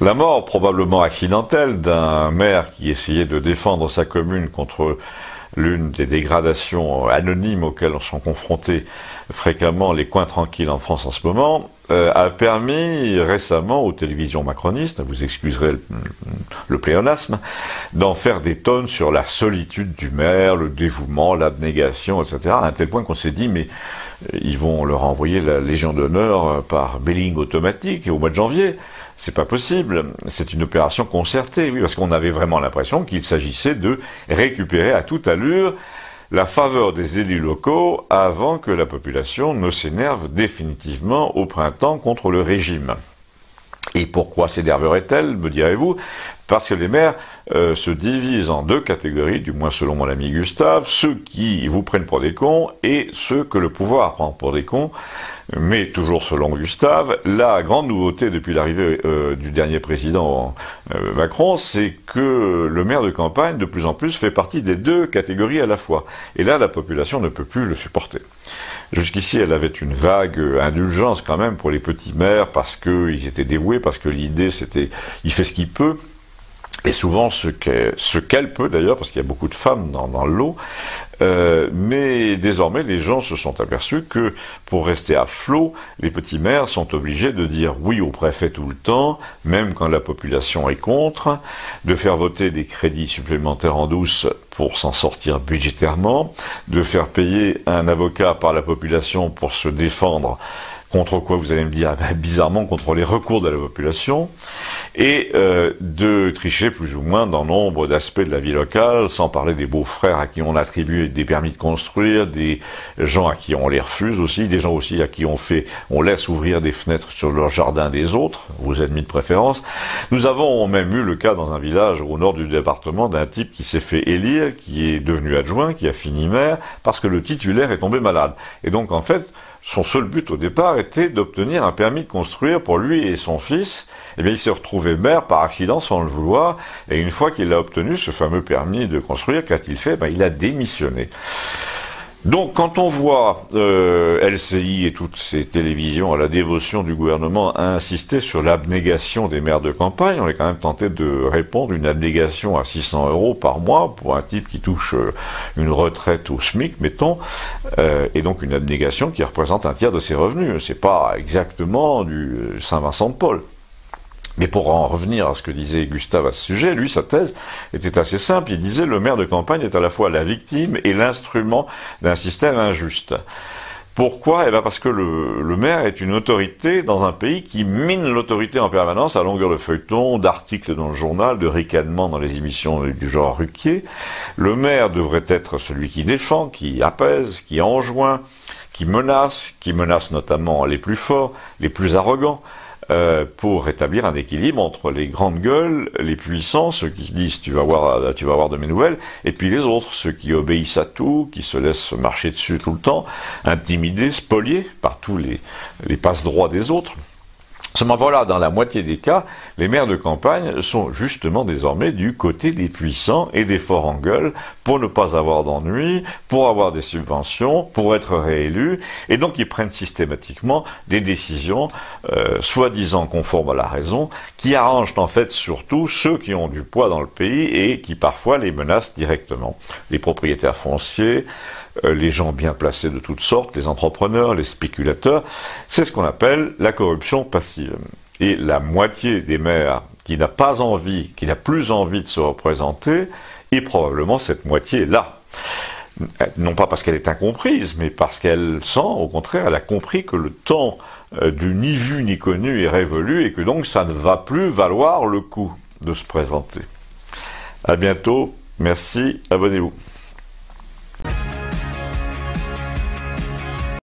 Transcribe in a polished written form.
La mort probablement accidentelle d'un maire qui essayait de défendre sa commune contre l'une des dégradations anonymes auxquelles sont confrontés fréquemment les coins tranquilles en France en ce moment, a permis récemment aux télévisions macronistes, vous excuserez le pléonasme, d'en faire des tonnes sur la solitude du maire, le dévouement, l'abnégation, etc. À un tel point qu'on s'est dit, mais ils vont leur envoyer la Légion d'honneur par mailing automatique au mois de janvier. C'est pas possible. C'est une opération concertée, oui, parce qu'on avait vraiment l'impression qu'il s'agissait de récupérer à toute allure la faveur des élus locaux avant que la population ne s'énerve définitivement au printemps contre le régime. Et pourquoi s'énerverait-elle, me direz-vous? Parce que les maires se divisent en deux catégories, du moins selon mon ami Gustave, ceux qui vous prennent pour des cons et ceux que le pouvoir prend pour des cons. Mais toujours selon Gustave, la grande nouveauté depuis l'arrivée du dernier président Macron, c'est que le maire de campagne, de plus en plus, fait partie des deux catégories à la fois. Et là, la population ne peut plus le supporter. Jusqu'ici, elle avait une vague indulgence quand même pour les petits maires parce qu'ils étaient dévoués, parce que l'idée c'était, il fait ce qu'il peut. Et souvent ce qu'elle peut d'ailleurs, parce qu'il y a beaucoup de femmes dans le lot, mais désormais les gens se sont aperçus que pour rester à flot, les petits maires sont obligés de dire oui au préfet tout le temps, même quand la population est contre, de faire voter des crédits supplémentaires en douce pour s'en sortir budgétairement, de faire payer un avocat par la population pour se défendre. Contre quoi, vous allez me dire, bizarrement, contre les recours de la population, et de tricher plus ou moins dans nombre d'aspects de la vie locale, sans parler des beaux-frères à qui on attribue des permis de construire, des gens à qui on les refuse aussi, des gens aussi à qui on laisse ouvrir des fenêtres sur leur jardin des autres, vos ennemis de préférence. Nous avons même eu le cas dans un village au nord du département d'un type qui s'est fait élire, qui est devenu adjoint, qui a fini maire, parce que le titulaire est tombé malade. Et donc, en fait, son seul but au départ était d'obtenir un permis de construire pour lui et son fils. Eh bien, il s'est retrouvé maire par accident sans le vouloir. Et une fois qu'il a obtenu ce fameux permis de construire, qu'a-t-il fait? Il a démissionné. Donc, quand on voit LCI et toutes ces télévisions à la dévotion du gouvernement à insister sur l'abnégation des maires de campagne, on est quand même tenté de répondre une abnégation à 600 € par mois pour un type qui touche une retraite au SMIC, mettons, et donc une abnégation qui représente un tiers de ses revenus. C'est pas exactement du Saint-Vincent de Paul. Mais pour en revenir à ce que disait Gustave à ce sujet, lui, sa thèse était assez simple. Il disait le maire de campagne est à la fois la victime et l'instrument d'un système injuste. Pourquoi? Parce que le maire est une autorité dans un pays qui mine l'autorité en permanence à longueur de feuilletons, d'articles dans le journal, de ricanements dans les émissions du genre Ruquier. Le maire devrait être celui qui défend, qui apaise, qui enjoint, qui menace notamment les plus forts, les plus arrogants, pour rétablir un équilibre entre les grandes gueules, les puissants, ceux qui disent tu vas avoir de mes nouvelles, et puis les autres, ceux qui obéissent à tout, qui se laissent marcher dessus tout le temps, intimidés, spoliés par tous les passe-droits des autres. Seulement voilà, dans la moitié des cas, les maires de campagne sont justement désormais du côté des puissants et des forts en gueule pour ne pas avoir d'ennuis, pour avoir des subventions, pour être réélus, et donc ils prennent systématiquement des décisions soi-disant conformes à la raison, qui arrangent en fait surtout ceux qui ont du poids dans le pays et qui parfois les menacent directement. Les propriétaires fonciers, les gens bien placés de toutes sortes, les entrepreneurs, les spéculateurs, c'est ce qu'on appelle la corruption passive. Et la moitié des maires qui n'a plus envie de se représenter, est probablement cette moitié-là. Non pas parce qu'elle est incomprise, mais parce qu'elle sent, au contraire, elle a compris que le temps du ni vu ni connu est révolu et que donc ça ne va plus valoir le coup de se présenter. À bientôt, merci, abonnez-vous.